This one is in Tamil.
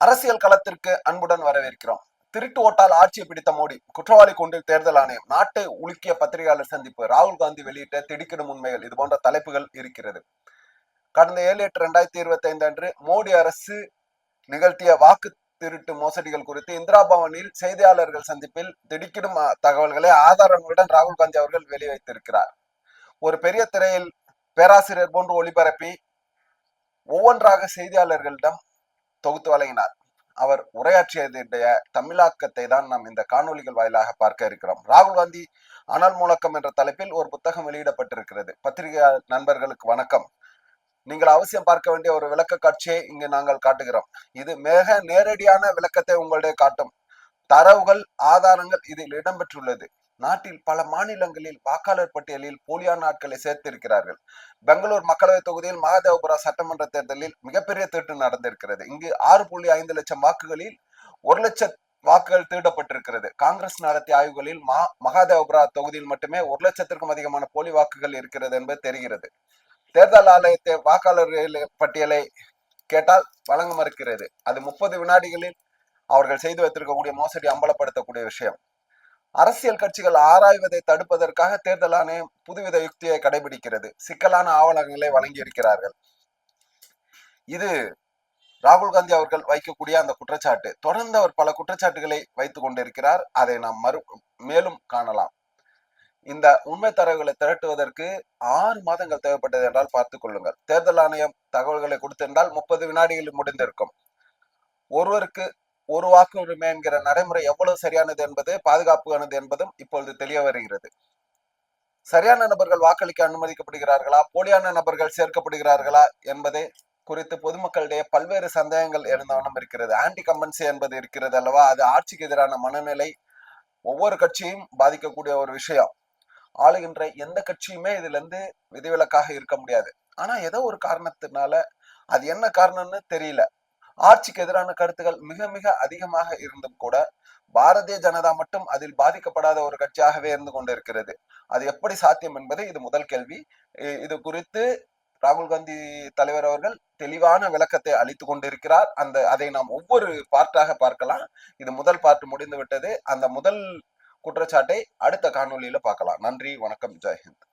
அரசியல் களத்திற்கு அன்புடன் வரவேற்கிறோம். திருட்டு ஓட்டால் ஆட்சியை பிடித்த மோடி, குற்றவாளி கூண்டில் தேர்தல் ஆணையம், நாட்டை உலுக்கிய பத்திரிகையாளர் சந்திப்பு, ராகுல் காந்தி வெளியிட்ட திடுக்கிடும் உண்மைகள், இது போன்ற தலைப்புகள் இருக்கிறது. கடந்த 7/8/2025 அன்று மோடி அரசு நிகழ்த்திய வாக்கு திருட்டு மோசடிகள் குறித்து இந்திரா பவனில் செய்தியாளர்கள் சந்திப்பில் திடுக்கிடும் தகவல்களை ஆதாரங்களுடன் ராகுல் காந்தி அவர்கள் வெளிவைத்திருக்கிறார். ஒரு பெரிய திரையில் பேராசிரியர் போன்று ஒளிபரப்பி ஒவ்வொன்றாக செய்தியாளர்களிடம் தொகுத்து வழங்கினார். அவர் உரையாற்றியதுடைய தமிழாக்கத்தை தான் நாம் இந்த காணொலிகள் வாயிலாக பார்க்க இருக்கிறோம். ராகுல் காந்தி அனல் முழக்கம் என்ற தலைப்பில் ஒரு புத்தகம் வெளியிடப்பட்டிருக்கிறது. பத்திரிகை நண்பர்களுக்கு வணக்கம். நீங்கள் அவசியம் பார்க்க வேண்டிய ஒரு விளக்க காட்சியை இங்கு நாங்கள் காட்டுகிறோம். இது மிக நேரடியான விளக்கத்தை உங்களுடைய காட்டும். தரவுகள், ஆதாரங்கள் இதில் இடம்பெற்றுள்ளது. நாட்டில் பல மாநிலங்களில் வாக்காளர் பட்டியலில் போலியான ஆட்களை சேர்த்திருக்கிறார்கள். பெங்களூர் மக்களவை தொகுதியில் மகாதேவபுரா சட்டமன்ற தேர்தலில் மிகப்பெரிய திருட்டு நடந்திருக்கிறது. இங்கு 6.5 லட்சம் வாக்குகளில் 1 லட்சம் வாக்குகள் திருடப்பட்டிருக்கிறது. காங்கிரஸ் நடத்திய ஆய்வுகளில் மகாதேவபுரா தொகுதியில் மட்டுமே 1 லட்சத்திற்கும் அதிகமான போலி வாக்குகள் இருக்கிறது என்பது தெரிகிறது. தேர்தல் ஆணையத்தை வாக்காளர் பட்டியலை கேட்டால் வழங்க மறுக்கிறது. அது 30 வினாடிகளில் அவர்கள் செய்து வைத்திருக்கக்கூடிய மோசடி அம்பலப்படுத்தக்கூடிய விஷயம். அரசியல் கட்சிகள் ஆராய்வதை தடுப்பதற்காக தேர்தல் ஆணையம் புதுவித யுக்தியை கடைபிடிக்கிறது. சிக்கலான ஆவணங்களை வழங்கி இருக்கிறார்கள். இது ராகுல் காந்தி அவர்கள் வைக்கக்கூடிய அந்த குற்றச்சாட்டு. தொடர்ந்து அவர் பல குற்றச்சாட்டுகளை வைத்துக் கொண்டிருக்கிறார். அதை நாம் மேலும் காணலாம். இந்த உண்மை தரவுகளை திரட்டுவதற்கு 6 மாதங்கள் தேவைப்பட்டது என்றால் பார்த்துக் கொள்ளுங்கள். தேர்தல் ஆணையம் தகவல்களை கொடுத்திருந்தால் 30 வினாடிகளில் முடிந்திருக்கும். ஒருவருக்கு ஒரு வாக்கு உரிமை என்கிற நடைமுறை எவ்வளவு சரியானது என்பது, பாதுகாப்பானது என்பதும் இப்பொழுது தெரிய வருகிறது. சரியான நபர்கள் வாக்களிக்க அனுமதிக்கப்படுகிறார்களா, போலியான நபர்கள் சேர்க்கப்படுகிறார்களா என்பதை குறித்து பொதுமக்களிடையே பல்வேறு சந்தேகங்கள் எழுந்த வண்ணம் இருக்கிறது. ஆன்டி கம்பன்சி என்பது இருக்கிறது அல்லவா, அது ஆட்சிக்கு எதிரான மனநிலை ஒவ்வொரு கட்சியும் பாதிக்கக்கூடிய ஒரு விஷயம். ஆளுகின்ற எந்த கட்சியுமே இதுல இருந்து விதிவிலக்காக இருக்க முடியாது. ஆனா ஏதோ ஒரு காரணத்தினால, அது என்ன காரணம்னு தெரியல, ஆட்சிக்கு எதிரான கருத்துக்கள் மிக மிக அதிகமாக இருந்தும் கூட பாரதிய ஜனதா மட்டும் அதில் பாதிக்கப்படாத ஒரு கட்சியாகவே இருந்து கொண்டிருக்கிறது. அது எப்படி சாத்தியம் என்பது இது முதல் கேள்வி. இது குறித்து ராகுல் காந்தி தலைவர் அவர்கள் தெளிவான விளக்கத்தை அளித்து கொண்டிருக்கிறார். அதை நாம் ஒவ்வொரு பார்ட்டாக பார்க்கலாம். இது முதல் பார்ட் முடிந்து விட்டது. அந்த முதல் குற்றச்சாட்டை அடுத்த காணொலியில பார்க்கலாம். நன்றி, வணக்கம், ஜெய்ஹிந்த்.